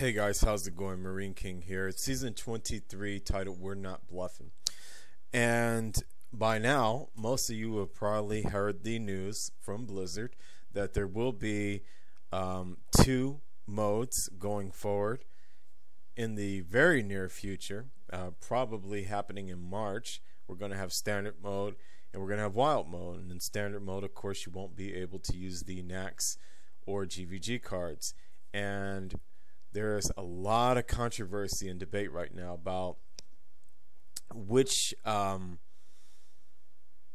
Hey guys, how's it going? Marine King here. It's season 23 titled We're Not Bluffing. And by now, most of you have probably heard the news from Blizzard that there will be two modes going forward in the very near future, probably happening in March. We're going to have standard mode and we're going to have wild mode. And in standard mode, of course, you won't be able to use the Nax or GVG cards. And there's a lot of controversy and debate right now about which,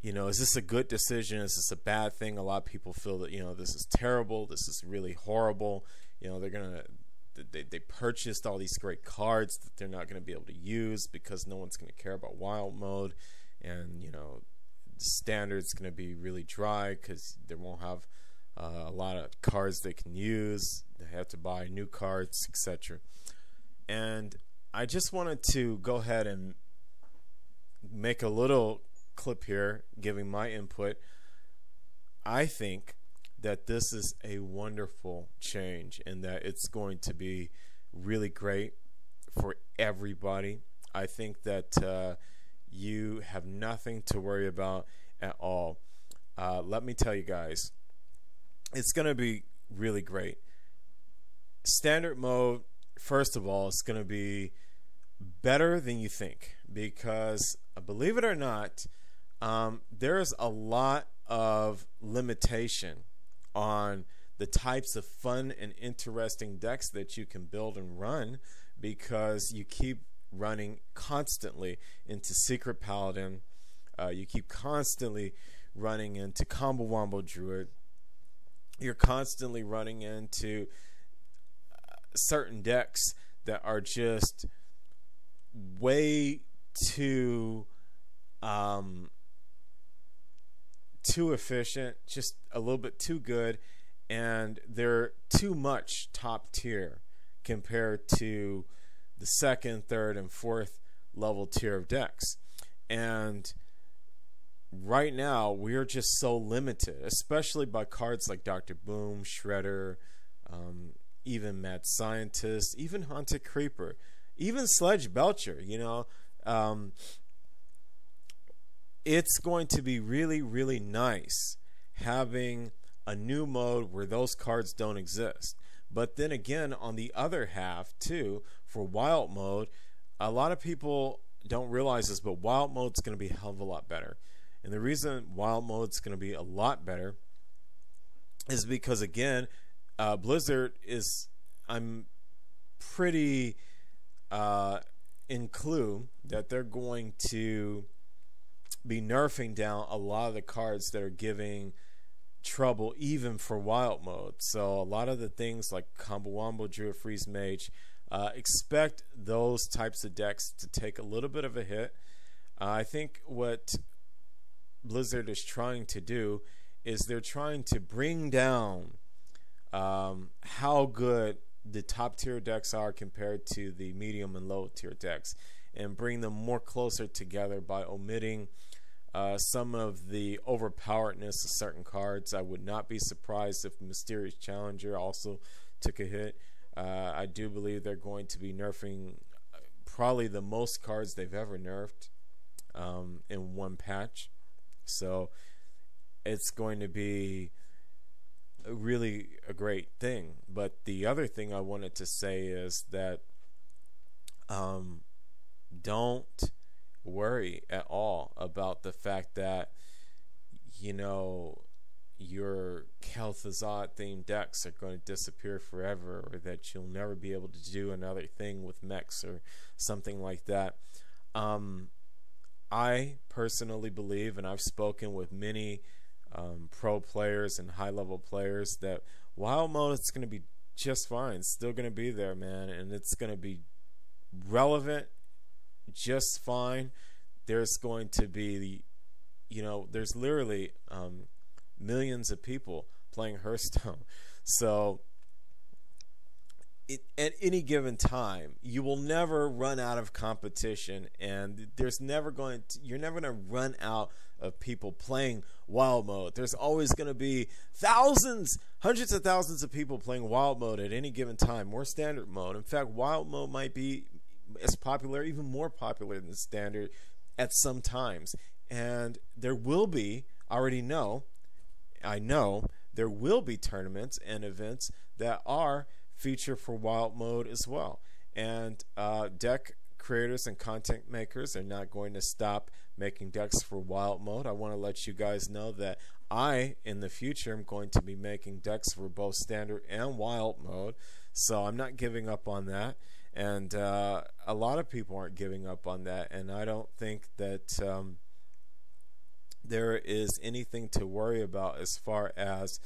is this a good decision? Is this a bad thing? A lot of people feel that, this is terrible. This is really horrible. They purchased all these great cards that they're not going to be able to use because no one's going to care about wild mode. And, the standard's going to be really dry because they won't have a lot of cards they can use. They have to buy new cards, etc. And I just wanted to go ahead and make a little clip here giving my input. I think that this is a wonderful change and that it's going to be really great for everybody. I think that you have nothing to worry about at all. Let me tell you guys, it's going to be really great. Standard mode, first of all, it's going to be better than you think because, believe it or not, there's a lot of limitation on the types of fun and interesting decks that you can build and run because you keep running constantly into Secret Paladin. You keep constantly running into Combo Wombo Druid. You're constantly running into certain decks that are just way too efficient, just a little bit too good, and they're too much top tier compared to the second, third, and fourth level tier of decks. And right now we're just so limited, especially by cards like Dr. Boom, Shredder, even Mad Scientist, even Haunted Creeper, even Sledge Belcher. It's going to be really, really nice having a new mode where those cards don't exist. But then again, on the other half too, for wild mode, a lot of people don't realize this, but wild mode's going to be a hell of a lot better. And the reason wild mode's going to be a lot better is because, again, Blizzard is, I'm pretty in clue that they're going to be nerfing down a lot of the cards that are giving trouble even for wild mode. So a lot of the things like Combo Wombo, Druid, Freeze Mage, expect those types of decks to take a little bit of a hit. I think what Blizzard is trying to do is they're trying to bring down how good the top tier decks are compared to the medium and low tier decks, and bring them more closer together by omitting some of the overpoweredness of certain cards. I would not be surprised if Mysterious Challenger also took a hit. I do believe they're going to be nerfing probably the most cards they've ever nerfed in one patch. So it's going to be really a great thing. But the other thing I wanted to say is that don't worry at all about the fact that your Kel'Thuzad themed decks are going to disappear forever, or that you'll never be able to do another thing with mechs or something like that. I personally believe, and I've spoken with many pro players and high level players, that wild mode is going to be just fine. It's still going to be there, man, and it's going to be relevant just fine. There's going to be, there's literally millions of people playing Hearthstone. So at any given time, you will never run out of competition, and you're never going to run out of people playing wild mode. There's always going to be thousands, hundreds of thousands of people playing wild mode at any given time, more standard mode. In fact, wild mode might be as popular, even more popular than standard at some times. And there will be, I know, there will be tournaments and events that are featured for wild mode as well. And deck creators and content makers are not going to stop making decks for wild mode. I want to let you guys know that I, in the future, am going to be making decks for both standard and wild mode. So I'm not giving up on that. And a lot of people aren't giving up on that. And I don't think that there is anything to worry about as far as,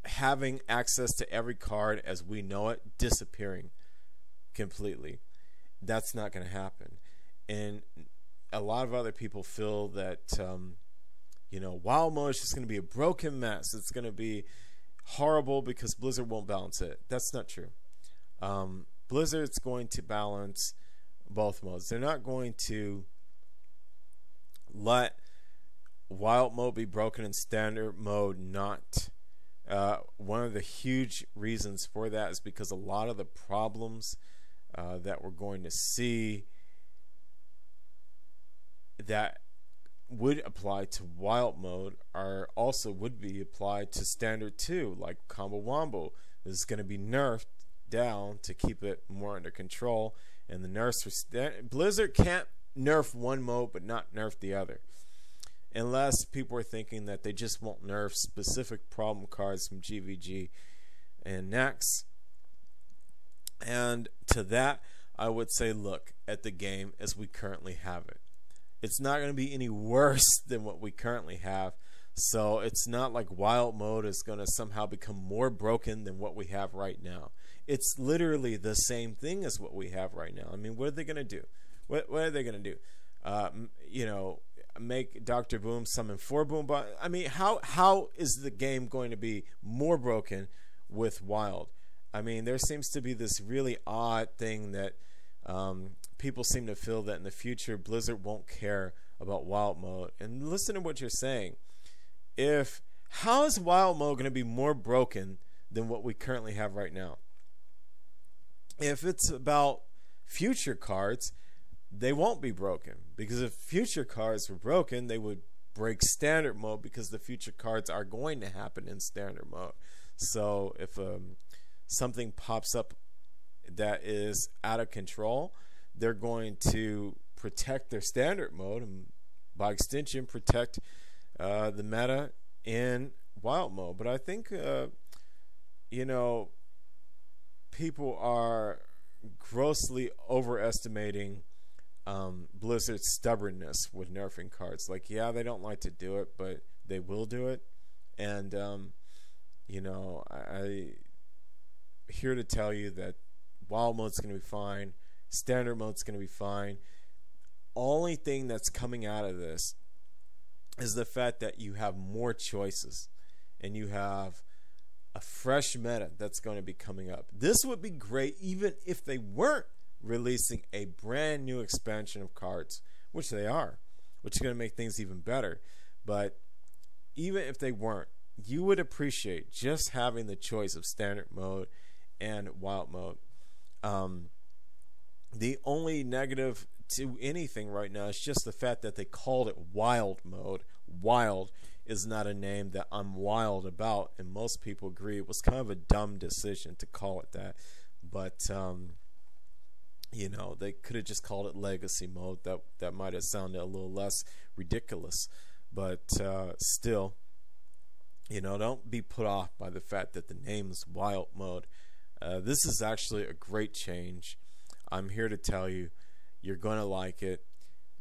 having access to every card as we know it disappearing completely. That's not going to happen. And a lot of other people feel that wild mode is just going to be a broken mess. It's going to be horrible because Blizzard won't balance it. That's not true. Blizzard's going to balance both modes. They're not going to let wild mode be broken and standard mode not. One of the huge reasons for that is because a lot of the problems that we're going to see that would apply to wild mode would be applied to standard too, like combo wombo is going to be nerfed down to keep it more under control, and the nerfs for Blizzard can't nerf one mode but not nerf the other, unless people are thinking that they just won't nerf specific problem cards from GVG and next. And to that, I would say look at the game as we currently have it. It's not going to be any worse than what we currently have. So it's not like wild mode is going to somehow become more broken than what we have right now. It's literally the same thing as what we have right now. I mean, what are they going to do? What are they going to do? Make Dr. Boom summon 4 Boom. But I mean, how is the game going to be more broken with wild? I mean, there seems to be this really odd thing that people seem to feel that in the future Blizzard won't care about wild mode. And listen to what you're saying. How is wild mode going to be more broken than what we currently have right now? If it's about future cards, they won't be broken, because if future cards were broken, they would break standard mode, because the future cards are going to happen in standard mode. So if something pops up that is out of control, they're going to protect their standard mode and by extension protect the meta in wild mode. But I think people are grossly overestimating Blizzard's stubbornness with nerfing cards. Like, yeah, they don't like to do it, but they will do it. And I here to tell you that wild mode's going to be fine, standard mode's going to be fine. Only thing that's coming out of this is the fact that you have more choices and you have a fresh meta that's going to be coming up. This would be great even if they weren't releasing a brand new expansion of cards, which they are, which is going to make things even better. But even if they weren't, you would appreciate just having the choice of standard mode and wild mode. The only negative to anything right now is just the fact that they called it wild mode. Wild is not a name that I'm wild about, and most people agree it was kind of a dumb decision to call it that. But they could have just called it legacy mode. That might have sounded a little less ridiculous. But still, don't be put off by the fact that the name is wild mode. This is actually a great change. I'm here to tell you, you're going to like it.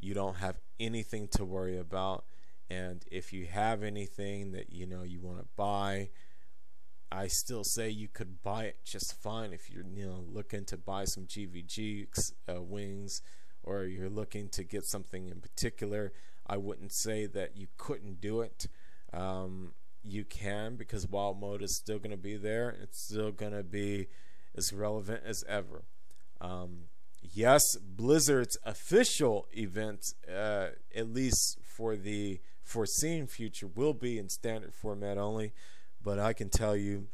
You don't have anything to worry about. And if you have anything that you want to buy, I still say you could buy it just fine if you're looking to buy some GVG wings, or you're looking to get something in particular. I wouldn't say that you couldn't do it. You can, because wild mode is still going to be there. It's still going to be as relevant as ever. yes, Blizzard's official event, at least for the foreseen future, will be in standard format only. But I can tell you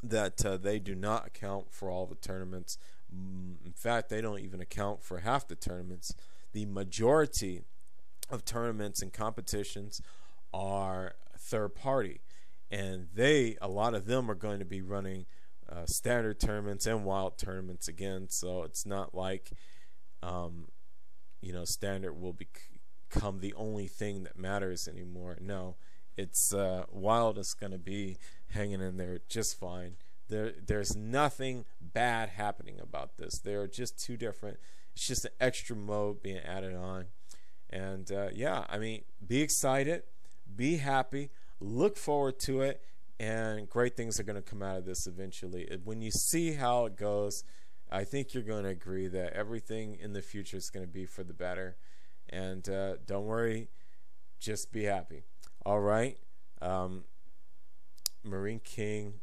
that they do not account for all the tournaments. In fact, they don't even account for half the tournaments. The majority of tournaments and competitions are third party, and a lot of them are going to be running standard tournaments and wild tournaments again. So it's not like standard will become the only thing that matters anymore. No, it's wild is going to be hanging in there just fine. There's nothing bad happening about this. They're just two different. It's just an extra mode being added on. And yeah, I mean, be excited, be happy, look forward to it, and great things are going to come out of this eventually. When you see how it goes, I think you're going to agree that everything in the future is going to be for the better. And don't worry, just be happy. All right. Marine King